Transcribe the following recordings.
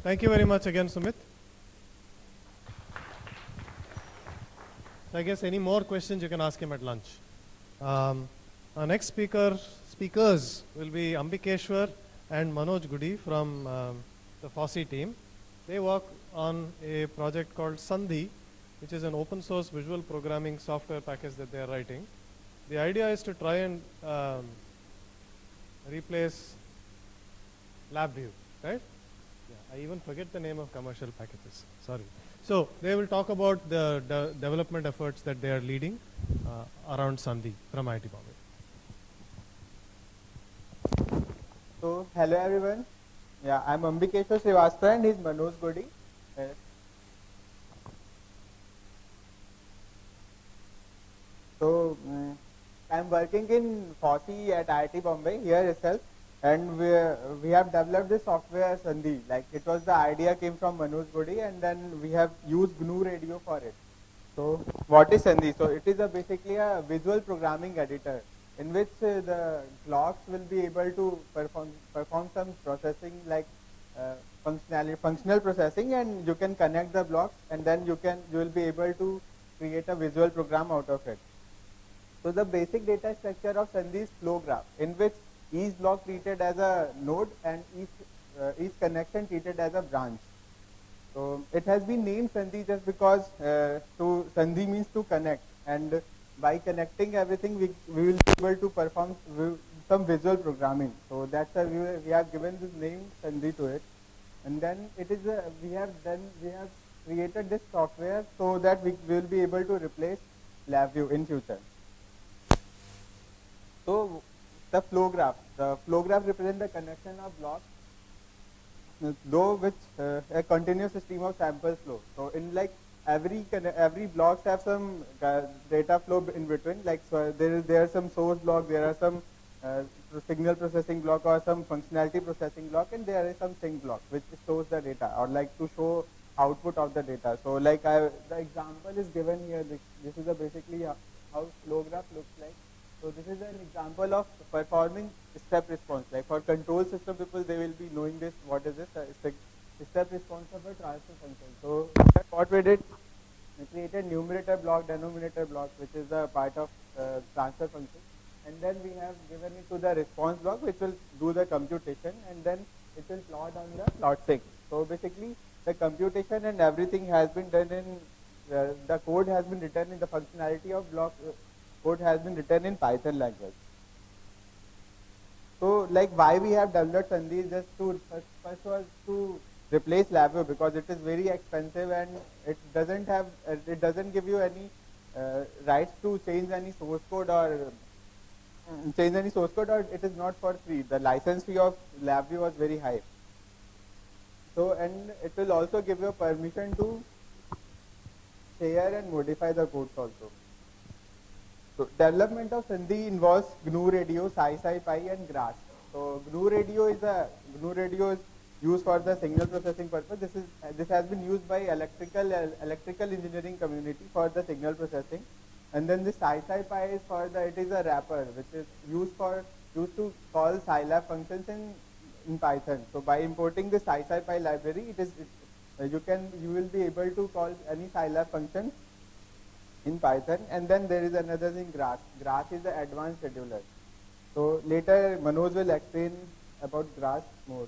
Thank you very much again, Sumit. So I guess any more questions you can ask him at lunch. Our next speakers will be Ambikeshwar and Manoj Gudi from the FOSSI team. They work on a project called Sandhi, which is an open source visual programming software package that they are writing. The idea is to try and replace LabVIEW, right? Yeah, I even forget the name of commercial packages. Sorry. So they will talk about the development efforts that they are leading around Sandhi from IIT Bombay. So hello everyone. Yeah, I'm Ambikeshwar Srivastava and he's Manoj Godi. So I'm working in FOSSI at IIT Bombay here itself, and we have developed this software Sandhi. Like it was the idea came from Manoj Godi, and then we have used GNU Radio for it. So what is Sandhi? So it is basically a visual programming editor in which the blocks will be able to perform some processing like functional processing, and you can connect the blocks, and then you will be able to create a visual program out of it. So the basic data structure of Sandhi is flow graph, in which each block treated as a node and each connection treated as a branch. So it has been named Sandhi just because Sandhi means to connect, and by connecting everything we will be able to perform some visual programming. So that's why we have given this name Sandhi to it. And then it is we have created this software so that we will be able to replace LabVIEW in future. So the flow graph represents the connection of blocks, though which a continuous stream of sample flow. So in like every blocks have some data flow in between. Like so there are some source block, there are some signal processing block or some functionality processing block, and there is some sync block which stores the data or like to show output of the data. So like the example is given here. This is basically how flow graph looks like. So this is an example of performing step response. Like for control system people, they will be knowing this. What is this? Step response of a transfer function. So what we did, we created numerator block, denominator block, which is a part of transfer function. And then we have given it to the response block, which will do the computation, and then it will plot on the plot sync. So basically, the computation and everything has been done in, the code has been written in the functionality of block. Code has been written in Python language. So like why we have developed Sandhi is just to first was to replace LabVIEW, because it is very expensive and it doesn't give you any rights to change any source code or it is not for free. The license fee of LabVIEW was very high. So and it will also give you permission to share and modify the codes also. So development of Sandhi involves GNU Radio, SciSci-Pi and GRASS. So GNU Radio is used for the signal processing purpose. This has been used by electrical engineering community for the signal processing. And then the SciSci-Pi is it is a wrapper which is used to call Scilab functions in Python. So by importing the SciSci-Pi library, you will be able to call any Scilab function in Python. And then there is another thing, GRASS. GRASS is the advanced scheduler. So later Manoj will explain about GRASS more.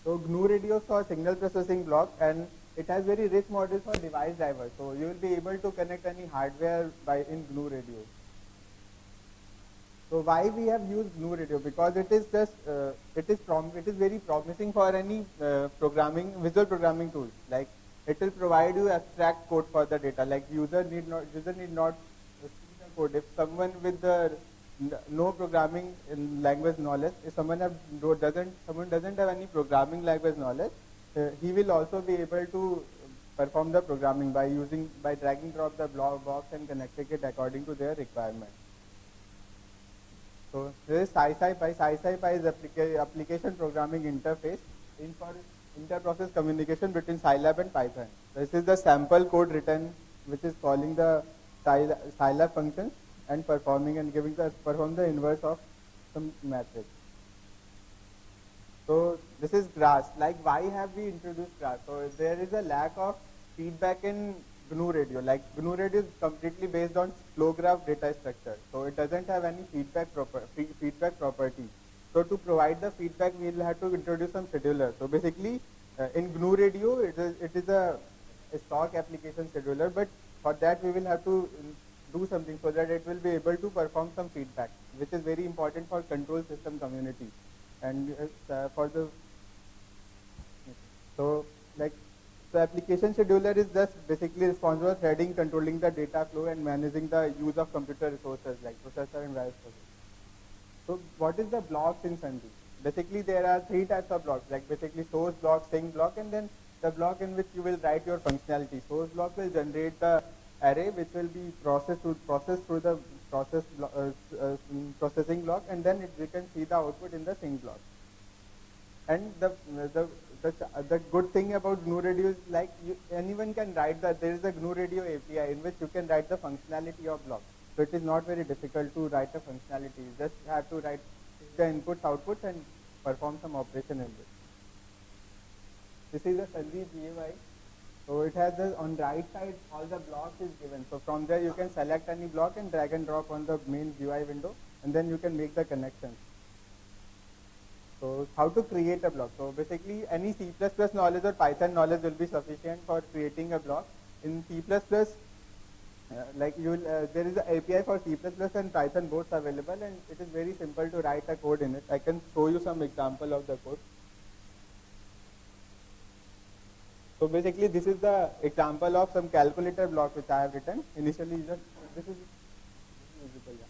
So GNU Radio is for signal processing block, and it has very rich models for device drivers. So you will be able to connect any hardware in GNU Radio. So why we have used GNU Radio? Because it is very promising for any visual programming tools. Like it will provide you abstract code for the data. Like user need not see the code. If someone with no programming in language knowledge, if someone doesn't have any programming language knowledge, he will also be able to perform the programming by drag and drop the box and connecting it according to their requirement. So this is SciSci-Pi. SciSci-Pi is application programming interface for inter-process communication between Scilab and Python. This is the sample code written which is calling the Scilab functions and perform the inverse of some matrix. So So this is grass. Like, why have we introduced grass? So there is a lack of feedback in GNU radio. Like, GNU radio is completely based on flow graph data structure. So it doesn't have any feedback property. So to provide the feedback, we will have to introduce some scheduler. So basically, in GNU radio, it is a stock application scheduler, but for that we will have to do something so that it will be able to perform some feedback, which is very important for control system community. And for the so like the application scheduler is just basically responsible for threading, controlling the data flow, and managing the use of computer resources like processor and various processors. So what is the blocks in Sandy? Basically there are three types of blocks, like basically source block, sync block, and then the block in which you will write your functionality. Source block will generate the array which will be processed through the processing block, and then we can see the output in the sync block. And the good thing about GNU Radio is like anyone can write that. There is a GNU Radio API in which you can write the functionality of block. So it is not very difficult to write a functionality. You just have to write the inputs, outputs, and perform some operation in this. This is a Sandy GUI. So it has on right side all the blocks is given. So from there you can select any block and drag and drop on the main GUI window, and then you can make the connections. So how to create a block? So basically any C++ knowledge or Python knowledge will be sufficient for creating a block. In C++, like there is an API for C++ and Python both available, and it is very simple to write a code in it. I can show you some example of the code. So basically this is the example of some calculator block which I have written. Initially this is visible, yeah.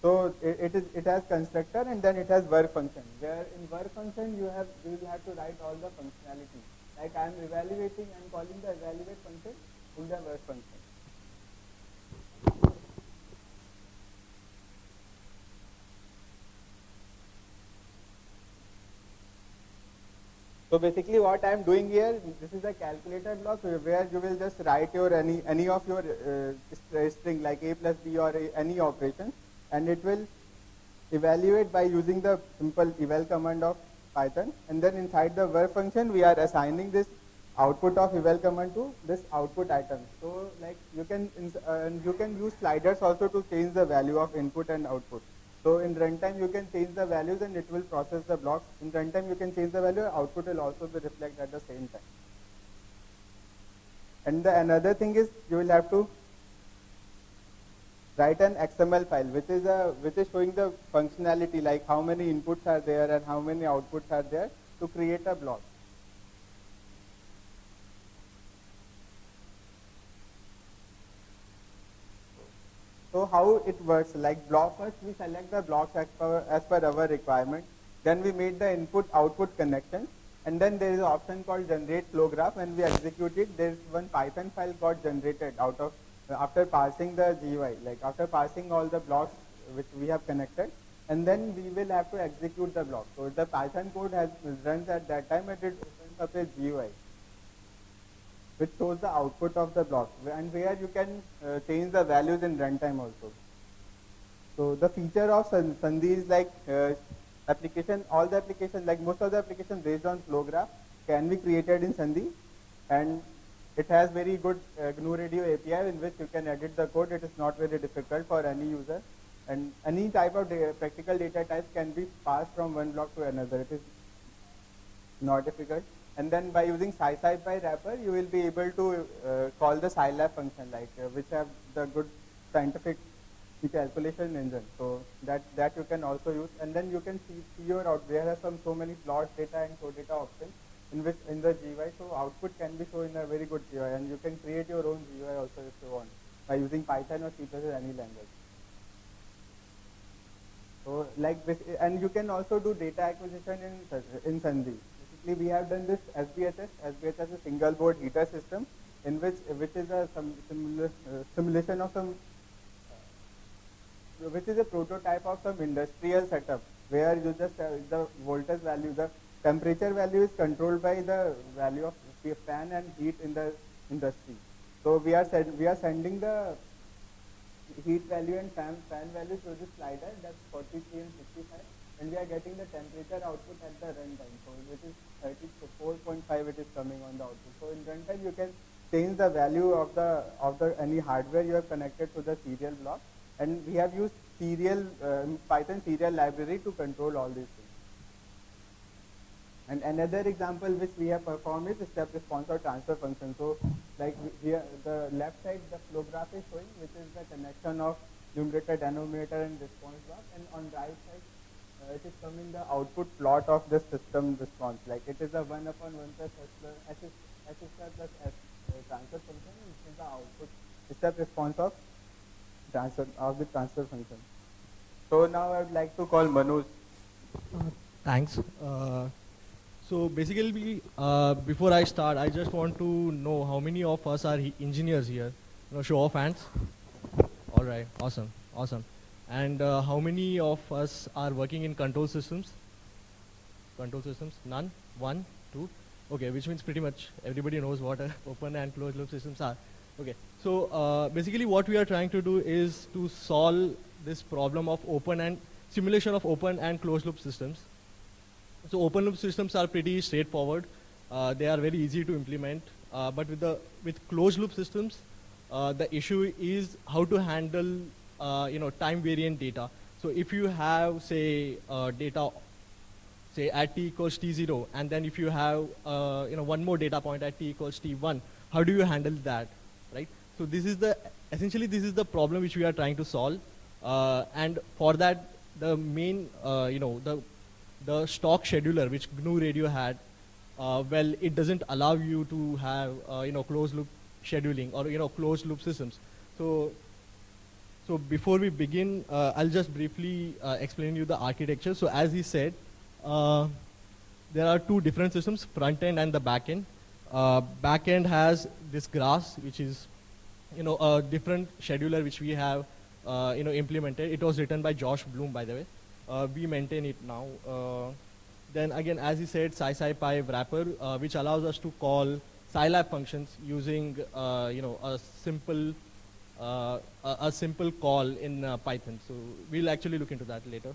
So it has constructor, and then it has work function. Where in work function you will have to write all the functionality. Like I am evaluating and calling the evaluate function in the work function. So basically what I am doing here, this is a calculator block where you will just write your any of your string like a plus b or any operation, and it will evaluate by using the simple eval command of Python. And then inside the work function we are assigning this output of eval command to this output item. So like you can use sliders also to change the value of input and output. So in runtime you can change the values and it will process the blocks. In runtime you can change the value, output will also be reflected at the same time. And another thing is you will have to write an XML file which is showing the functionality, like how many inputs are there and how many outputs are there to create a block. So how it works, like block first we select the blocks as per our requirement. Then we made the input output connection, and then there is an option called generate flow graph. When we execute it, there is one Python file got generated out of after parsing the GUI, like after parsing all the blocks which we have connected, and then we will have to execute the block. So the Python code runs at that time, and it opens up a GUI which shows the output of the block, and where you can change the values in runtime also. So the feature of Sandy is like all the applications, like most of the applications based on flow graph can be created in Sandy, and it has very good GNU Radio API in which you can edit the code. It is not very difficult for any user, and any type of practical data types can be passed from one block to another. It is not difficult. And then by using SciSci wrapper, you will be able to call the Scilab function, like which have the good scientific calculation engine. So that you can also use, and then you can see your out. There are so many plot data and show data options in the GUI. So output can be shown in a very good GUI, and you can create your own GUI also if you want by using Python or C++ any language. So like this, and you can also do data acquisition in Sandy. We have done this SBHS. SBHS is a single board heater system, in which is a simulation of some, which is a prototype of some industrial setup where you just the voltage value, the temperature value is controlled by the value of fan and heat in the industry. So we are sending the heat value and fan value through this slider, that's 43 and 65. and we are getting the temperature output at the runtime. So which is 34.5 it is coming on the output. So in runtime you can change the value of the any hardware you have connected to the serial block, and we have used serial Python serial library to control all these things. And another example which we have performed is step response or transfer function. So like here the left side the flow graph is showing, which is the connection of numerator, denominator and response block, and on right side it is coming the output plot of the system response. Like it is a 1/1 plus s star plus s transfer function, which is the output step response of the transfer function. So now I would like to call Manoj. Thanks. So basically, before I start, I just want to know how many of us are engineers here. Show of hands. All right, awesome, awesome. And how many of us are working in control systems? Control systems? None? One? Two? Okay, which means pretty much everybody knows what open and closed loop systems are. Okay, so basically what we are trying to do is to solve this problem of simulation of open and closed loop systems. So open loop systems are pretty straightforward. They are very easy to implement. But with closed loop systems, the issue is how to handle time variant data. So if you have say data say at t equals t0, and then if you have one more data point at t equals t1, how do you handle that, right? So essentially this is the problem which we are trying to solve. And for that, the main the stock scheduler which GNU Radio had, well, it doesn't allow you to have closed loop scheduling or closed loop systems. So before we begin, I'll just briefly explain you the architecture. So as he said, there are two different systems, front end and the back end. Back end has this GRASS, which is a different scheduler which we have implemented. It was written by Josh Bloom, by the way. We maintain it now. Then again, as he said, SciSciPy wrapper, which allows us to call Scilab functions using a simple call in Python. So we'll actually look into that later.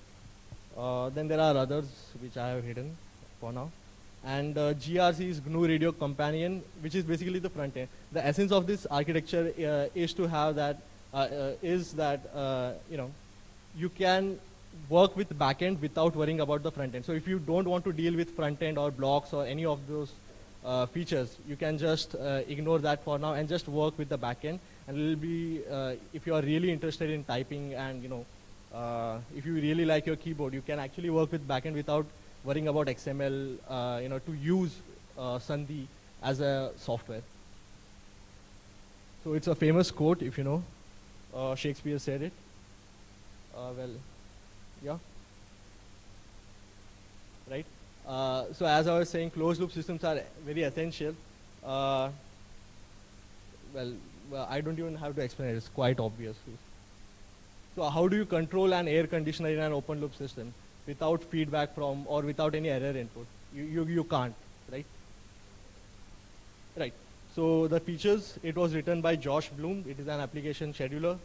Then there are others which I have hidden for now. And GRC is GNU Radio Companion, which is basically the front end. The essence of this architecture is to have that you can work with backend without worrying about the front end. So if you don't want to deal with front end or blocks or any of those features, you can just ignore that for now and just work with the backend. And it will be, if you are really interested in typing and if you really like your keyboard, you can actually work with backend without worrying about XML, to use Sandhi as a software. So it's a famous quote, if you know. Shakespeare said it. Well, yeah. Right? So as I was saying, closed loop systems are very essential. Well, I don't even have to explain it. It's quite obvious. So how do you control an air conditioner in an open loop system without feedback from or without any error input? You can't, right? Right. So the features, it was written by Josh Bloom. It is an application scheduler.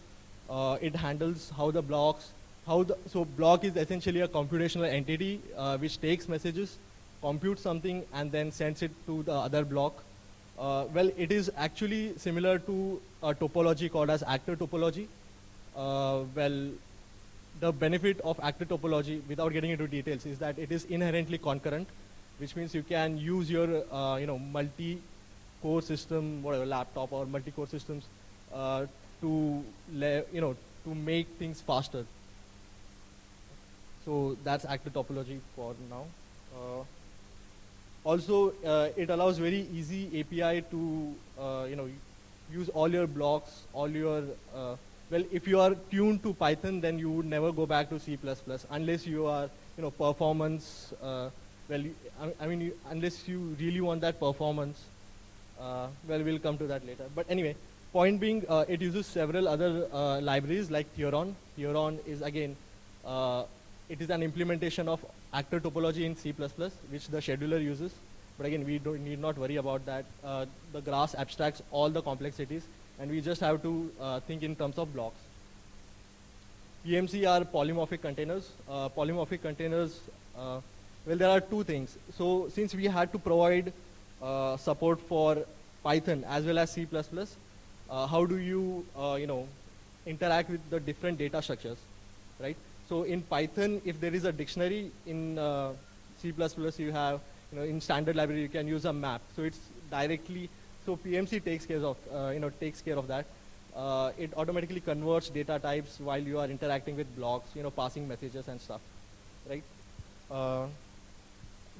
It handles how the blocks, so block is essentially a computational entity which takes messages, computes something, and then sends it to the other block. Well, it is actually similar to a topology called as actor topology. Well, the benefit of actor topology, without getting into details, is that it is inherently concurrent, which means you can use your multi-core system, whatever, laptop or multi-core systems, to make things faster. So that's actor topology for now. Also, it allows very easy API to use all your blocks, all your well, if you are tuned to Python, then you would never go back to C++ unless you are performance. Unless you really want that performance. Well, we'll come to that later. But anyway, point being, it uses several other libraries like Theoron. Theoron is again it is an implementation of actor topology in C++, which the scheduler uses. But again, we need not worry about that. The GRASS abstracts all the complexities, and we just have to think in terms of blocks. PMC are polymorphic containers. Polymorphic containers, well, there are two things. So since we had to provide support for Python as well as C++, how do you, interact with the different data structures, right? So in Python, if there is a dictionary, in C++ you have, in standard library you can use a map. So it's directly, so PMC takes care of that. It automatically converts data types while you are interacting with blocks, passing messages and stuff, right?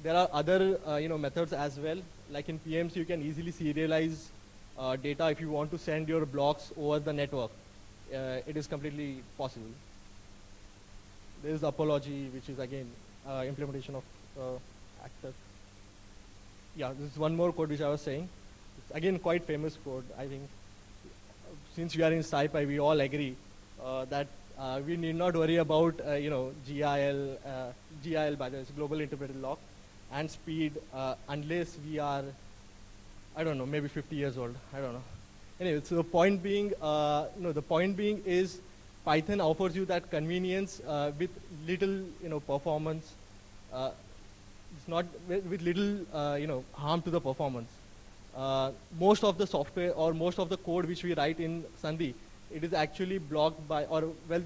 There are other, methods as well. Like in PMC, you can easily serialize data if you want to send your blocks over the network. It is completely possible. There is Apology, which is again implementation of Actor. Yeah, this is one more code which I was saying. It's again quite famous code. I think since we are in SciPy, we all agree that we need not worry about GIL, by the way, Global Interpreted Lock, and speed unless we are, I don't know, maybe 50 years old. I don't know. Anyway, so the point being, is Python offers you that convenience with little, performance. It's not with little, harm to the performance. Most of the software or most of the code which we write in Sandhi, it is actually blocked by, or well,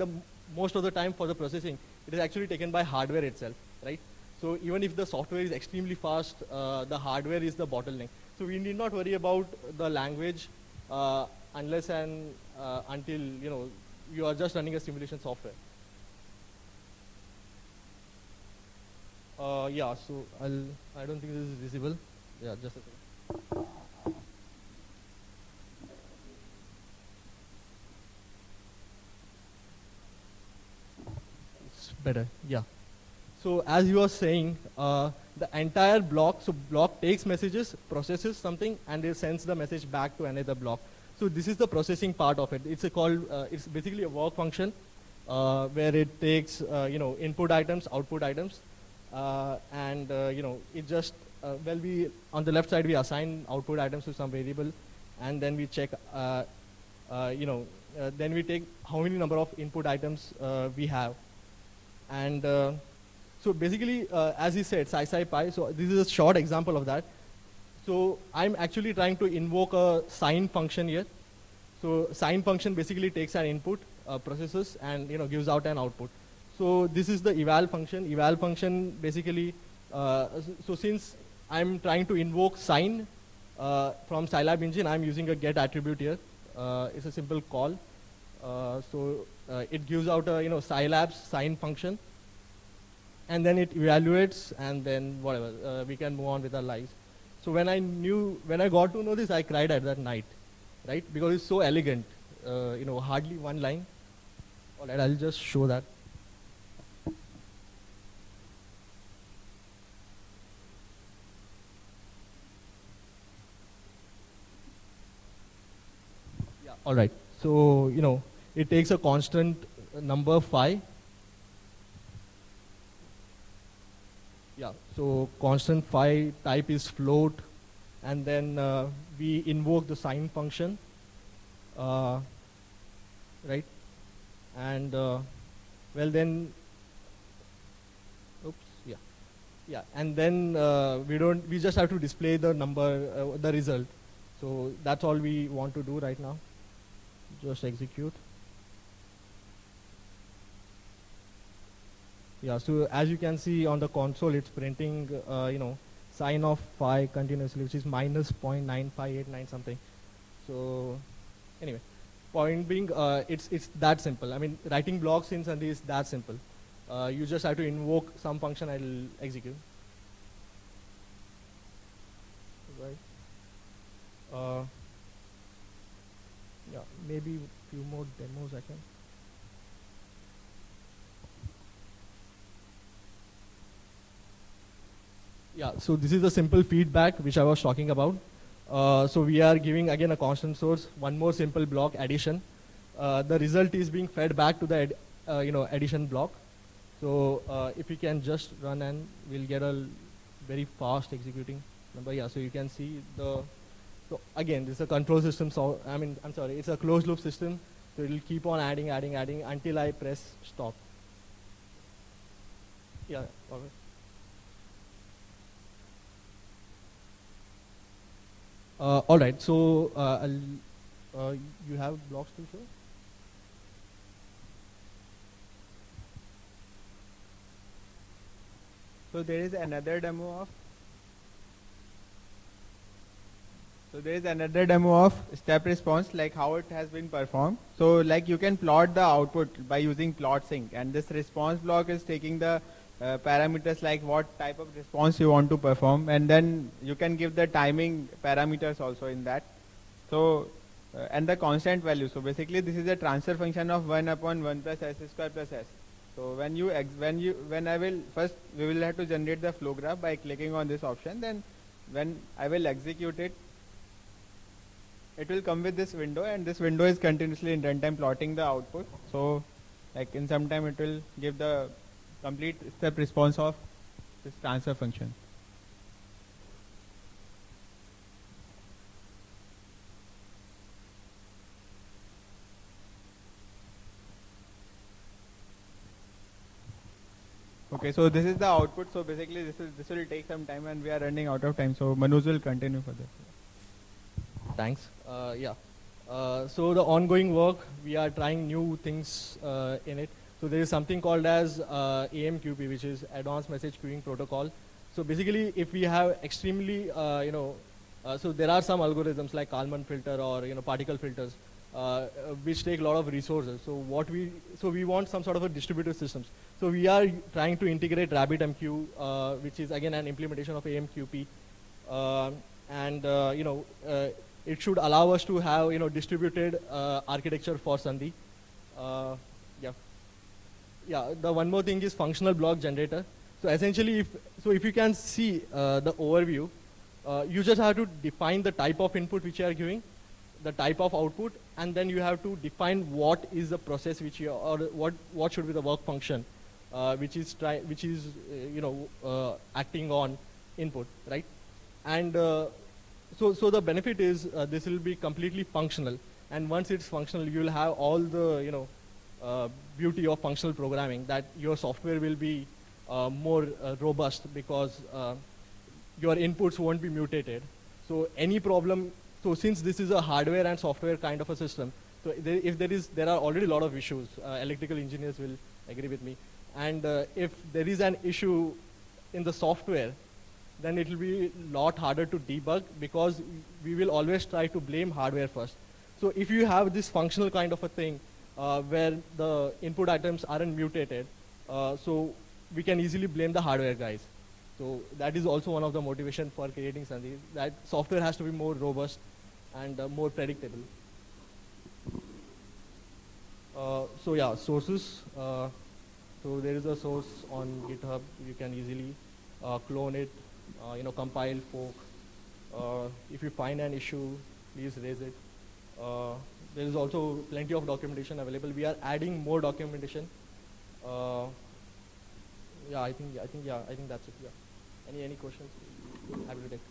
most of the time for the processing, it is actually taken by hardware itself, right? So even if the software is extremely fast, the hardware is the bottleneck. So we need not worry about the language unless and until you are just running a simulation software. Yeah, so I don't think this is visible. Yeah, just a second. It's better, yeah. So as you were saying, the entire block, so block takes messages, processes something, and it sends the message back to another block. So this is the processing part of it. It's it's basically a work function where it takes input items, output items, and it just we on the left side we assign output items to some variable, and then we check then we take how many number of input items we have, and so basically as he said, SciPy. So this is a short example of that. So I'm actually trying to invoke a sign function here. So sign function basically takes an input, processes, and gives out an output. So this is the eval function. Eval function basically, so since I'm trying to invoke sign from Scilab engine, I'm using a get attribute here. It's a simple call. So it gives out a Scilab's sign function, and then it evaluates, and then whatever we can move on with our lives. So when I got to know this, I cried at that night, right? Because it's so elegant, hardly one line. All right, I'll just show that. Yeah. All right. So it takes a constant number phi. Yeah, so constant phi type is float, and then we invoke the sign function, right? And well then, oops, yeah, and then we just have to display the number, the result. So that's all we want to do right now. Just execute. Yeah, so as you can see on the console, it's printing, sign of phi continuously, which is minus 0.9589 something. So anyway, point being, it's that simple. I mean, writing blocks in Sandhi is that simple. You just have to invoke some function, I'll execute. Right. Yeah, maybe a few more demos I can. Yeah, so this is the simple feedback which I was talking about. So we are giving again a constant source, one more simple block, addition. The result is being fed back to the addition block. So if we can just run, and we'll get a very fast executing number. Yeah, so you can see so again, this is a control system. So I'm sorry, it's a closed loop system. So it will keep on adding, adding, adding until I press stop. Yeah. Okay. All right. So you have blocks to show? So there is another demo of step response, like how it has been performed. So like you can plot the output by using plot sync, and this response block is taking the parameters like what type of response you want to perform, and then you can give the timing parameters also in that. So and the constant value. So basically this is a transfer function of 1 upon 1 plus s square plus s. So when we will have to generate the flow graph by clicking on this option. Then when I will execute it, it will come with this window, and this window is continuously in runtime plotting the output. So like in some time it will give the complete step response of this transfer function. Okay, so this is the output. So basically this will take some time, and we are running out of time. So Manoj will continue for this. Thanks. Yeah. So the ongoing work, we are trying new things in it. So there is something called as AMQP, which is Advanced Message Queuing Protocol. So basically, if we have extremely, so there are some algorithms like Kalman filter or particle filters, which take a lot of resources. So we want some sort of a distributed systems. So we are trying to integrate RabbitMQ, which is again an implementation of AMQP, it should allow us to have distributed architecture for Sandhi. Yeah. The one more thing is functional block generator. So essentially, if you can see the overview, you just have to define the type of input which you are giving, the type of output, and then you have to define what is the process which you or what should be the work function, which is acting on input, right? And so the benefit is this will be completely functional, and once it's functional, you will have all the beauty of functional programming, that your software will be more robust because your inputs won't be mutated. So any problem. So since this is a hardware and software kind of a system, so there are already a lot of issues. Electrical engineers will agree with me. And if there is an issue in the software, then it will be a lot harder to debug because we will always try to blame hardware first. So if you have this functional kind of a thing where the input items aren't mutated, so we can easily blame the hardware guys. So that is also one of the motivation for creating Sandhi, that software has to be more robust and more predictable. So yeah, sources. So there is a source on GitHub. You can easily clone it, compile, fork. If you find an issue, please raise it. There is also plenty of documentation available. We are adding more documentation. I think that's it. Yeah. Any questions? Happy to take.